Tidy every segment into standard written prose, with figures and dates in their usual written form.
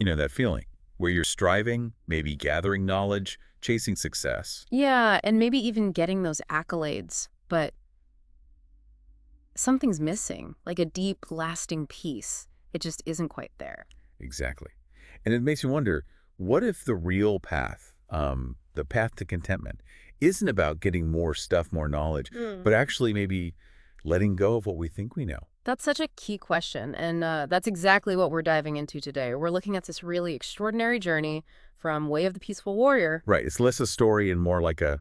You know that feeling where you're striving, maybe gathering knowledge, chasing success. Yeah, and maybe even getting those accolades, but something's missing, like a deep, lasting peace. It just isn't quite there. Exactly. And it makes you wonder, what if the real path, the path to contentment, isn't about getting more stuff, more knowledge, but actually maybe letting go of what we think we know? That's such a key question, and that's exactly what we're diving into today. We're looking at this really extraordinary journey from Way of the Peaceful Warrior. Right. It's less a story and more like a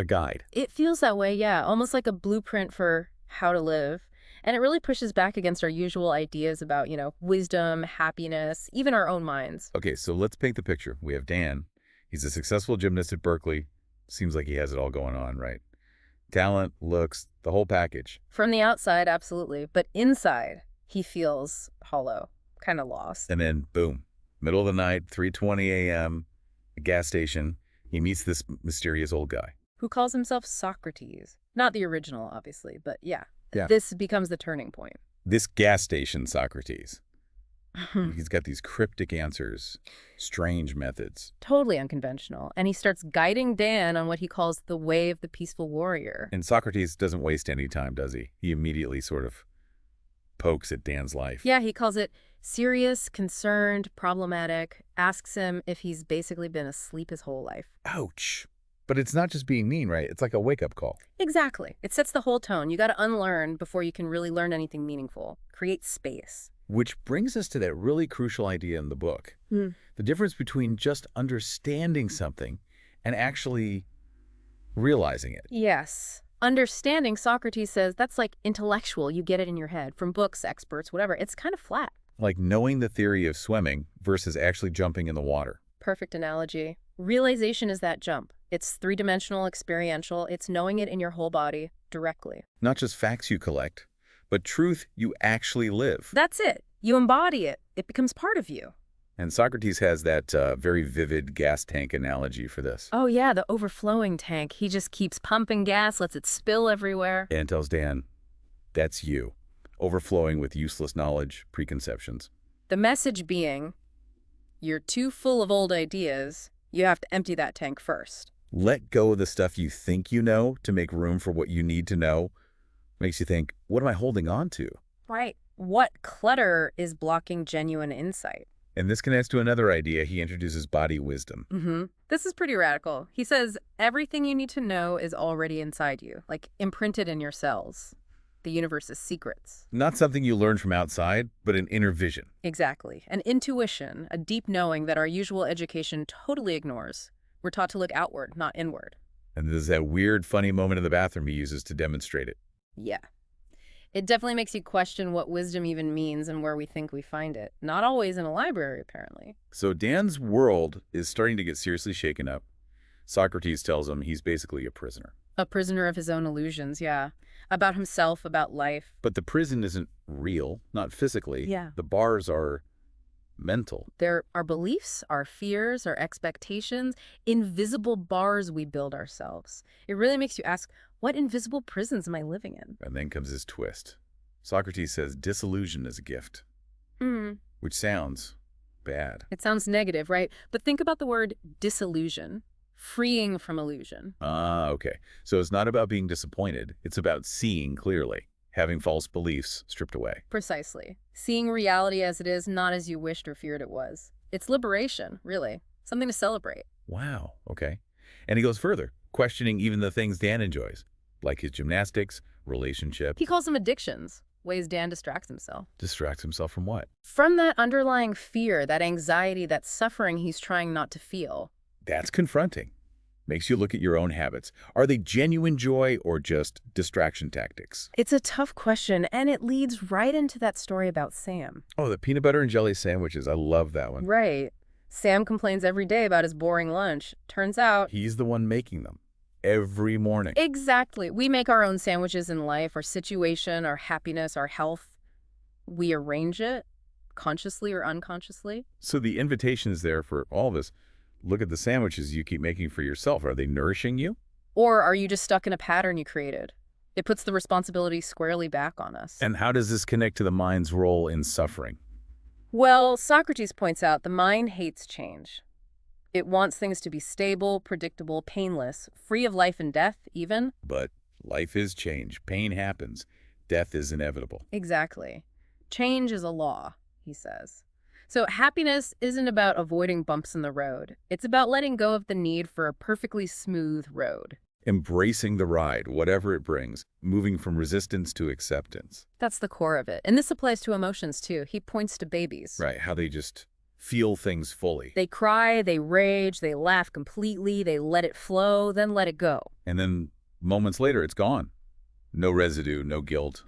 guide. It feels that way, yeah, almost like a blueprint for how to live. And it really pushes back against our usual ideas about, wisdom, happiness, even our own minds. Okay, so let's paint the picture. We have Dan. He's a successful gymnast at Berkeley. Seems like he has it all going on, right? Talent, looks, the whole package. From the outside, absolutely. But inside, he feels hollow, kind of lost. And then, boom, middle of the night, 3:20 a.m., a gas station, he meets this mysterious old guy. Who calls himself Socrates. Not the original, obviously, but yeah. Yeah. This becomes the turning point. This gas station Socrates. He's got these cryptic answers, strange methods. Totally unconventional. And he starts guiding Dan on what he calls the way of the peaceful warrior. And Socrates doesn't waste any time, does he? He immediately sort of pokes at Dan's life. Yeah, he calls it serious, concerned, problematic, asks him if he's basically been asleep his whole life. Ouch. But it's not just being mean, right? It's like a wake-up call. Exactly. It sets the whole tone. You got to unlearn before you can really learn anything meaningful. Create space. Which brings us to that really crucial idea in the book. The difference between just understanding something and actually realizing it. Yes. Understanding, Socrates says, that's like intellectual. You get it in your head from books, experts, whatever. It's kind of flat. Like knowing the theory of swimming versus actually jumping in the water. Perfect analogy. Realization is that jump. It's three-dimensional, experiential. It's knowing it in your whole body directly. Not just facts you collect, but truth you actually live. That's it. You embody it. It becomes part of you. And Socrates has that very vivid gas tank analogy for this. Oh, yeah, the overflowing tank. He just keeps pumping gas, lets it spill everywhere. And tells Dan, that's you, overflowing with useless knowledge, preconceptions. The message being, you're too full of old ideas. You have to empty that tank first. Let go of the stuff you think you know to make room for what you need to know. Makes you think, what am I holding on to? Right. What clutter is blocking genuine insight? And this connects to another idea. He introduces body wisdom. This is pretty radical. He says everything you need to know is already inside you, like imprinted in your cells. The universe's secrets. Not something you learn from outside, but an inner vision. Exactly. An intuition, a deep knowing that our usual education totally ignores. We're taught to look outward, not inward. And there's that weird, funny moment in the bathroom he uses to demonstrate it. Yeah. It definitely makes you question what wisdom even means and where we think we find it. Not always in a library, apparently. So Dan's world is starting to get seriously shaken up. Socrates tells him he's basically a prisoner. A prisoner of his own illusions, yeah. About himself, about life. But the prison isn't real, not physically. Yeah. The bars are mental. They're our beliefs, our fears, our expectations, invisible bars we build ourselves. It really makes you ask, what invisible prisons am I living in? And then comes his twist. Socrates says disillusion is a gift, which sounds bad. It sounds negative, right? But think about the word disillusion. Freeing from illusion. Ah, okay. So it's not about being disappointed. It's about seeing clearly, having false beliefs stripped away. Precisely. Seeing reality as it is, not as you wished or feared it was. It's liberation, really. Something to celebrate. Wow, okay. And he goes further, questioning even the things Dan enjoys, like his gymnastics, relationship. He calls them addictions, ways Dan distracts himself. Distracts himself from what? From that underlying fear, that anxiety, that suffering he's trying not to feel. That's confronting. Makes you look at your own habits. Are they genuine joy or just distraction tactics? It's a tough question, and it leads right into that story about Sam. Oh, the peanut butter and jelly sandwiches. I love that one. Right. Sam complains every day about his boring lunch. Turns out... He's the one making them. Every morning. Exactly. We make our own sandwiches in life, our situation, our happiness, our health. We arrange it, consciously or unconsciously. So the invitation is there for all of us. Look at the sandwiches you keep making for yourself. Are they nourishing you? Or are you just stuck in a pattern you created? It puts the responsibility squarely back on us. And how does this connect to the mind's role in suffering? Well, Socrates points out the mind hates change. It wants things to be stable, predictable, painless, free of life and death, even. But life is change. Pain happens. Death is inevitable. Exactly. Change is a law, he says. So happiness isn't about avoiding bumps in the road. It's about letting go of the need for a perfectly smooth road. Embracing the ride, whatever it brings, moving from resistance to acceptance. That's the core of it. And this applies to emotions, too. He points to babies. Right, how they just feel things fully. They cry, they rage, they laugh completely, they let it flow, then let it go. And then moments later, it's gone. No residue, no guilt.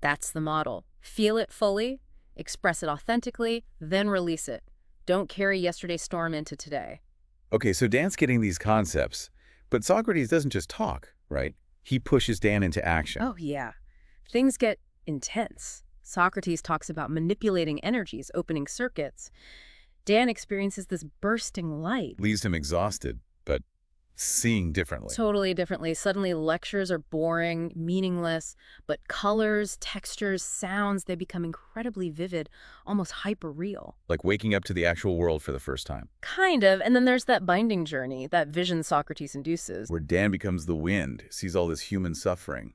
That's the model. Feel it fully, express it authentically, then release it. Don't carry yesterday's storm into today. Okay, so Dan's getting these concepts, but Socrates doesn't just talk, right? He pushes Dan into action. Oh, yeah. Things get intense. Socrates talks about manipulating energies, opening circuits. Dan experiences this bursting light. Leaves him exhausted, but seeing differently. Totally differently. Suddenly lectures are boring, meaningless, but colors, textures, sounds, they become incredibly vivid, almost hyper-real. Like waking up to the actual world for the first time. Kind of, and then there's that binding journey, that vision Socrates induces. Where Dan becomes the wind, sees all this human suffering.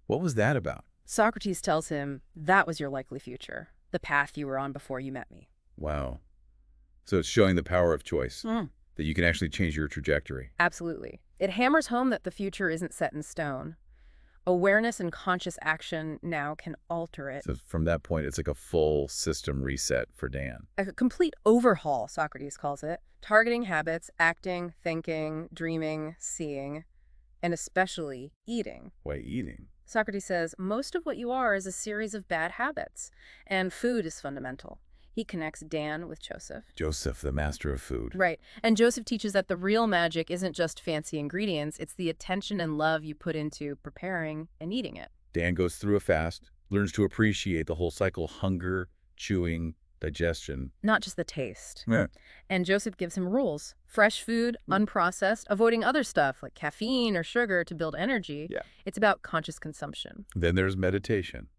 What was that about? Socrates tells him, that was your likely future, the path you were on before you met me. Wow. So it's showing the power of choice. That you can actually change your trajectory. Absolutely. It hammers home that the future isn't set in stone. Awareness and conscious action now can alter it. So from that point, it's like a full system reset for Dan. A complete overhaul, Socrates calls it, targeting habits, acting, thinking, dreaming, seeing, and especially eating. Why eating? Socrates says, most of what you are is a series of bad habits, and food is fundamental. He connects Dan with Joseph. Joseph, the master of food. Right. And Joseph teaches that the real magic isn't just fancy ingredients, it's the attention and love you put into preparing and eating it. Dan goes through a fast, learns to appreciate the whole cycle: hunger, chewing, digestion. Not just the taste. Yeah. And Joseph gives him rules. Fresh food, unprocessed, avoiding other stuff like caffeine or sugar to build energy. Yeah. It's about conscious consumption. Then there's meditation,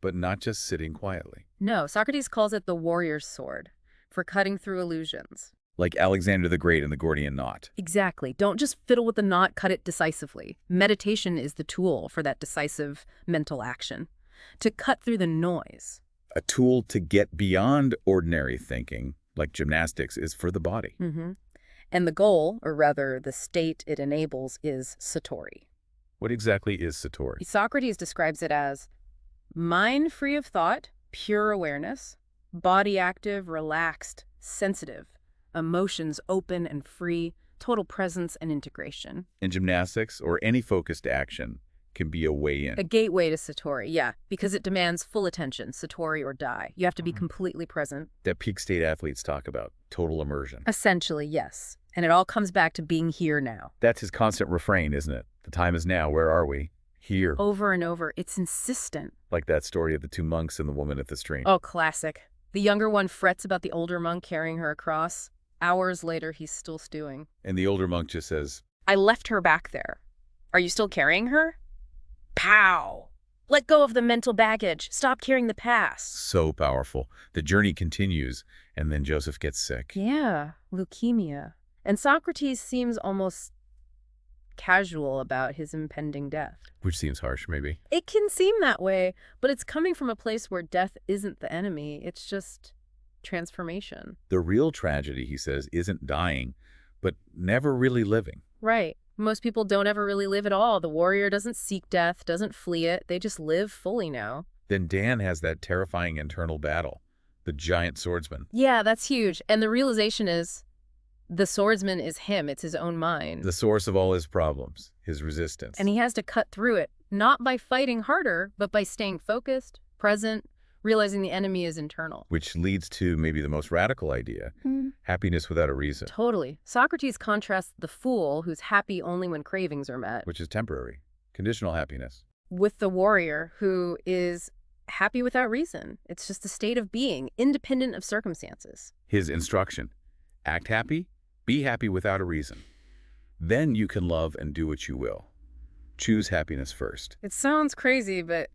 but not just sitting quietly. No, Socrates calls it the warrior's sword, for cutting through illusions. Like Alexander the Great in the Gordian knot. Exactly. Don't just fiddle with the knot, cut it decisively. Meditation is the tool for that decisive mental action, to cut through the noise. A tool to get beyond ordinary thinking, like gymnastics, is for the body. And the goal, or rather the state it enables, is satori. What exactly is satori? Socrates describes it as mind free of thought, pure awareness, body active, relaxed, sensitive, emotions open and free, total presence and integration. In gymnastics, or any focused action, can be a way in. A gateway to satori, yeah, because it demands full attention, satori or die. You have to be completely present. That peak state athletes talk about, total immersion. Essentially, yes. And it all comes back to being here now. That's his constant refrain, isn't it? The time is now. Where are we? Here. Over and over. It's insistent. Like that story of the two monks and the woman at the stream. Oh, classic. The younger one frets about the older monk carrying her across. Hours later, he's still stewing. And the older monk just says, I left her back there. Are you still carrying her? Pow! Let go of the mental baggage. Stop carrying the past. So powerful. The journey continues, and then Joseph gets sick. Yeah, leukemia. And Socrates seems almost casual about his impending death. Which seems harsh, maybe. It can seem that way, but it's coming from a place where death isn't the enemy. It's just transformation. The real tragedy, he says, isn't dying, but never really living. Right. Most people don't ever really live at all. The warrior doesn't seek death, doesn't flee it. They just live fully now. Then Dan has that terrifying internal battle, the giant swordsman. Yeah, that's huge. And the realization is the swordsman is him. It's his own mind. The source of all his problems, his resistance. And he has to cut through it, not by fighting harder, but by staying focused, present, realizing the enemy is internal. Which leads to maybe the most radical idea, happiness without a reason. Totally. Socrates contrasts the fool who's happy only when cravings are met. Which is temporary, conditional happiness. With the warrior who is happy without reason. It's just a state of being, independent of circumstances. His instruction, act happy, be happy without a reason. Then you can love and do what you will. Choose happiness first. It sounds crazy, but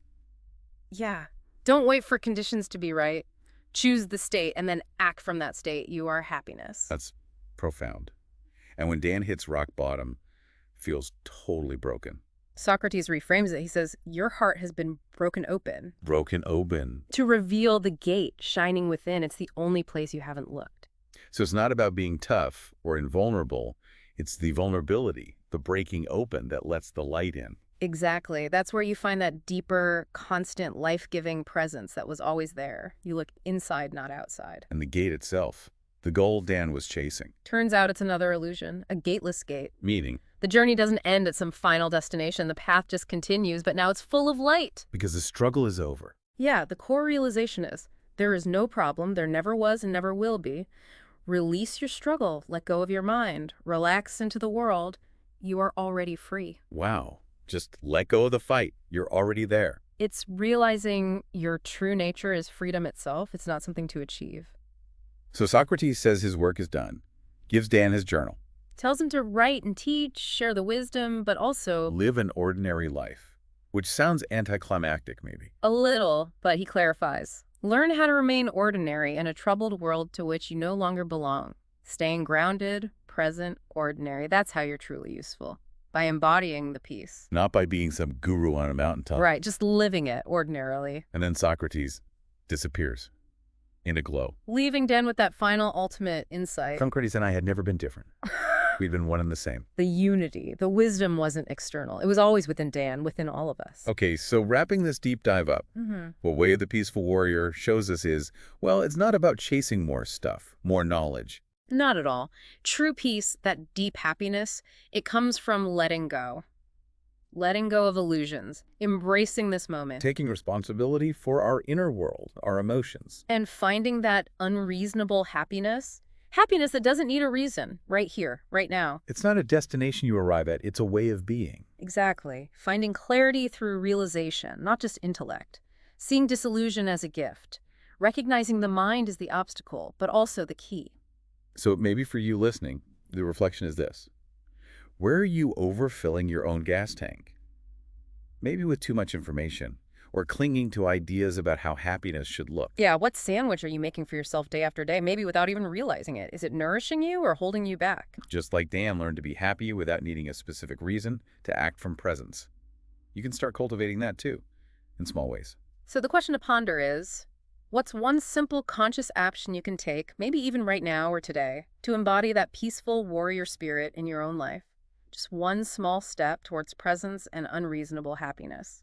yeah. Don't wait for conditions to be right. Choose the state and then act from that state. You are happiness. That's profound. And when Dan hits rock bottom, feels totally broken. Socrates reframes it. He says, your heart has been broken open. Broken open. To reveal the gate shining within. It's the only place you haven't looked. So it's not about being tough or invulnerable. It's the vulnerability, the breaking open that lets the light in. Exactly. That's where you find that deeper, constant, life-giving presence that was always there. You look inside, not outside. And the gate itself, the goal Dan was chasing. Turns out it's another illusion, a gateless gate. Meaning? The journey doesn't end at some final destination. The path just continues, but now it's full of light. Because the struggle is over. Yeah, the core realization is, there is no problem, there never was and never will be. Release your struggle, let go of your mind, relax into the world. You are already free. Wow. Just let go of the fight. You're already there. It's realizing your true nature is freedom itself. It's not something to achieve. So Socrates says his work is done, gives Dan his journal. Tells him to write and teach, share the wisdom, but also Live an ordinary life, which sounds anticlimactic maybe. a little, but he clarifies. Learn how to remain ordinary in a troubled world to which you no longer belong. Staying grounded, present, ordinary. That's how you're truly useful. By embodying the peace. Not by being some guru on a mountaintop. Right, just living it ordinarily. And then Socrates disappears in a glow. Leaving Dan with that final ultimate insight. Socrates and I had never been different. We'd been one and the same. The unity, the wisdom wasn't external. It was always within Dan, within all of us. Okay, so wrapping this deep dive up, what Way of the Peaceful Warrior shows us is, well, it's not about chasing more stuff, more knowledge. Not at all. True peace, that deep happiness, it comes from letting go. Letting go of illusions, embracing this moment. Taking responsibility for our inner world, our emotions. And finding that unreasonable happiness. Happiness that doesn't need a reason, right here, right now. It's not a destination you arrive at, it's a way of being. Exactly. Finding clarity through realization, not just intellect. Seeing disillusion as a gift. Recognizing the mind is the obstacle, but also the key. So maybe for you listening, the reflection is this. Where are you overfilling your own gas tank? Maybe with too much information, or clinging to ideas about how happiness should look. Yeah, what sandwich are you making for yourself day after day, maybe without even realizing it? Is it nourishing you or holding you back? Just like Dan learned to be happy without needing a specific reason to act from presence. You can start cultivating that too, in small ways. So the question to ponder is, what's one simple conscious action you can take, maybe even right now or today, to embody that peaceful warrior spirit in your own life? Just one small step towards presence and unreasonable happiness.